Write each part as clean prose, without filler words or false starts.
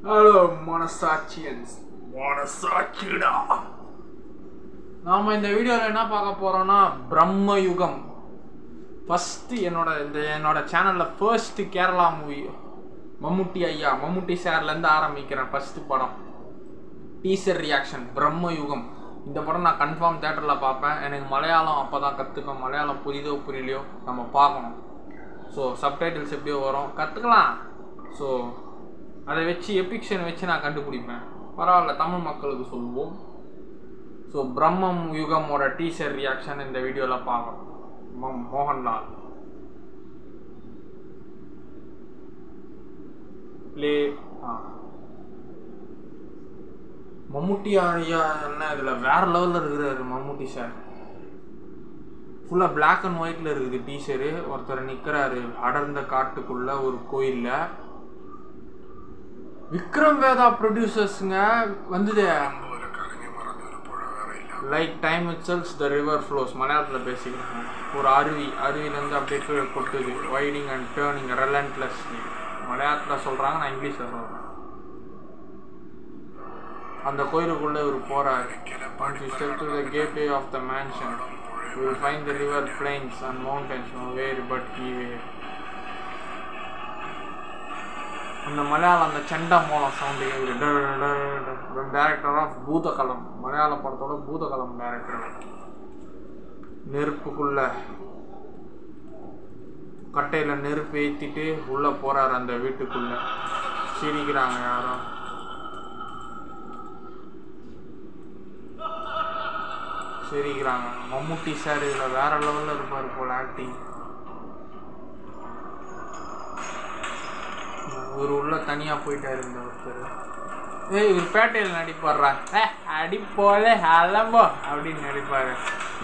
Hello மனசாட்சியன்ஸ், மனசாட்சிடா. நாம் இந்த வீடியோவில் என்ன பார்க்க போகிறோன்னா பிரம்ம யுகம். ஃபஸ்ட்டு என்னோட சேனலில் ஃபர்ஸ்ட்டு கேரளா மூவி மம்முட்டி சார்லேருந்து ஆரம்பிக்கிறேன். ஃபஸ்ட்டு படம் டீசர் ரியாக்ஷன் பிரம்ம யுகம். இந்த படம் நான் கன்ஃபார்ம் தேட்டரில் பார்ப்பேன். எனக்கு மலையாளம் அப்போ தான் கற்றுப்பேன். மலையாளம் புரியுதோ புரியலையோ நம்ம பார்க்கணும். ஸோ சப்டைட்டில்ஸ் எப்படியோ வரும், கற்றுக்கலாம். ஸோ அதை வச்சு எபிக்ஷன் வச்சு நான் கண்டுபிடிப்பேன். பரவாயில்ல, தமிழ் மக்களுக்கு சொல்லுவோம். ஸோ பிரம்மம் யுகமோட டீசர் ரியாக்ஷன் இந்த வீடியோவில் பார்க்கணும். மோகன்லால் ப்ளே. மம்முட்டி ஐயா என்ன இதில் வேறு லெவலில் இருக்கிறாரு மம்முட்டி சார். ஃபுல்லாக பிளாக் அண்ட் ஒயிட்டில் இருக்குது டீசரு. ஒருத்தர் நிற்கிறாரு அடர்ந்த காட்டுக்குள்ளே ஒரு கோயிலில். விக்ரம் வேதா ப்ரொடியூசர்ஸுங்க வந்தது. Like time itself the river flows. மலையாளத்தில் பேசிக்கிறாங்க. ஒரு அருவியிலேருந்து அப்படியே கொட்டுது. Winding and turning relentlessly. மலையாளத்தில் சொல்கிறாங்க, நான் இங்கிலீஷில் சொல்கிறேன். அந்த கோயிலுக்குள்ளே இவர் போகிறார். Once you step through the gateway of the mansion, you will find the river, plains and mountains nowhere but here. அந்த மலையாளம் அந்த செண்டா மோளம் சவுண்டு கேட்குது. டைரக்டர் ஆஃப் பூதகலம், மலையாள படத்தோட பூதகலம் டைரக்டர். நெருப்புக்குள்ள கட்டையில் நெருப்பு ஏற்றிட்டு உள்ளே போகிறார் அந்த வீட்டுக்குள்ளே. சிரிக்கிறாங்க யாரும். சிரிக்கிறாங்க. மம்முட்டி சார் இதில் வேற லெவலில் இருப்பார் போல் ஆக்டிங். இவர் உள்ள தனியாக போயிட்டார் இந்த ஒருத்தர். இவர் பேட்டையில் நடிப்பாடுறா. அடி போலே அலம்போ அப்படின்னு நடிப்பார்.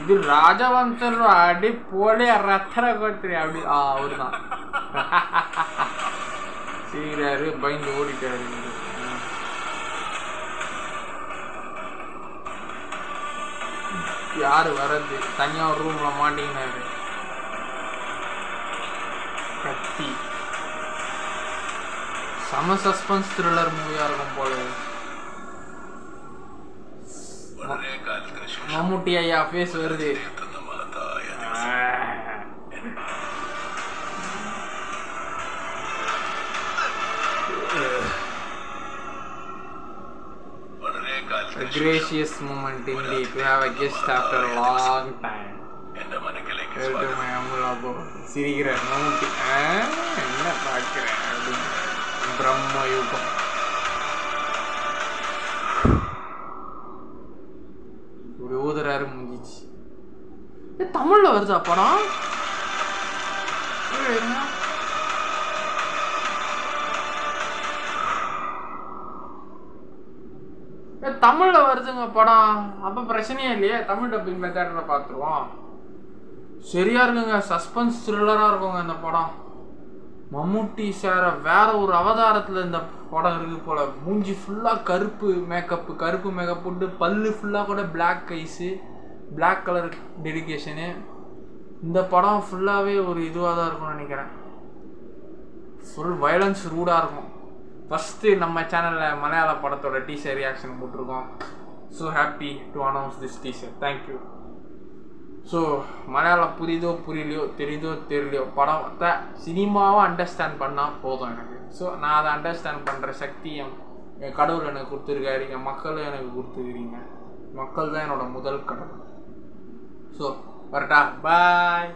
இது ராஜவம்சன் அடி போலே ரத்தர கோத்திரி அப்படி அவரு தான் சீராரு. பயந்து ஓடிட்டாரு. யாரு வர்றது? தனியாக ஒரு ரூமில் மாட்டிங்கினாரு. கத்தி சம சஸ்பென்ஸ் த்ரில்லர் மூவியாக இருக்கும் போல. மம்முட்டி ஐயா ஃபேஸ் வருது. A gracious moment indeed to have a guest after a long time. சிரிக்கிறார் மம்முட்டி. என்ன பார்க்கிறேன் அப்படின்னு. பிரம்ம யுகம். இப்படி ஊதுறாரு முடிஞ்சிச்சு. தமிழ்ல வருதா படம்? தமிழ்ல வருதுங்க படம். அப்ப பிரச்சனையே இல்லையே, தமிழ் டப்பிங்ல தேட்டர்ல பார்த்துருவோம். சரியா இருக்குங்க. சஸ்பென்ஸ் த்ரில்லரா இருக்குங்க இந்த படம். மம்முட்டி சார வேற ஒரு அவதாரத்தில் இந்த படம் இருக்குது போல. மூஞ்சி ஃபுல்லாக கருப்பு மேக்கப் போட்டு, பல்லு ஃபுல்லாக கூட black eyes, black colour dedication. இந்த படம் ஃபுல்லாகவே ஒரு இதுவாக தான் இருக்கும்னு நினைக்கிறேன். ஃபுல் வயலன்ஸ் ரூடாக இருக்கும். ஃபஸ்ட்டு நம்ம சேனலில் மலையாள படத்தோட டீசர் ரியாக்ஷன் போட்டிருக்கோம். So happy to announce this teaser. Thank you. So Malayalam புரியுதோ புரியலையோ, தெரியுதோ தெரியலையோ, படத்தை சினிமாவை அண்டர்ஸ்டாண்ட் பண்ணால் போதும் எனக்கு. ஸோ நான் அதை அண்டர்ஸ்டாண்ட் பண்ணுற சக்தி என் கடவுள் எனக்கு கொடுத்துருக்காரு. என் மக்களும் எனக்கு கொடுத்துருக்கிறீங்க. மக்கள் தான் என்னோட முதல் கடவுள். ஸோ வரட்டா, பாய்.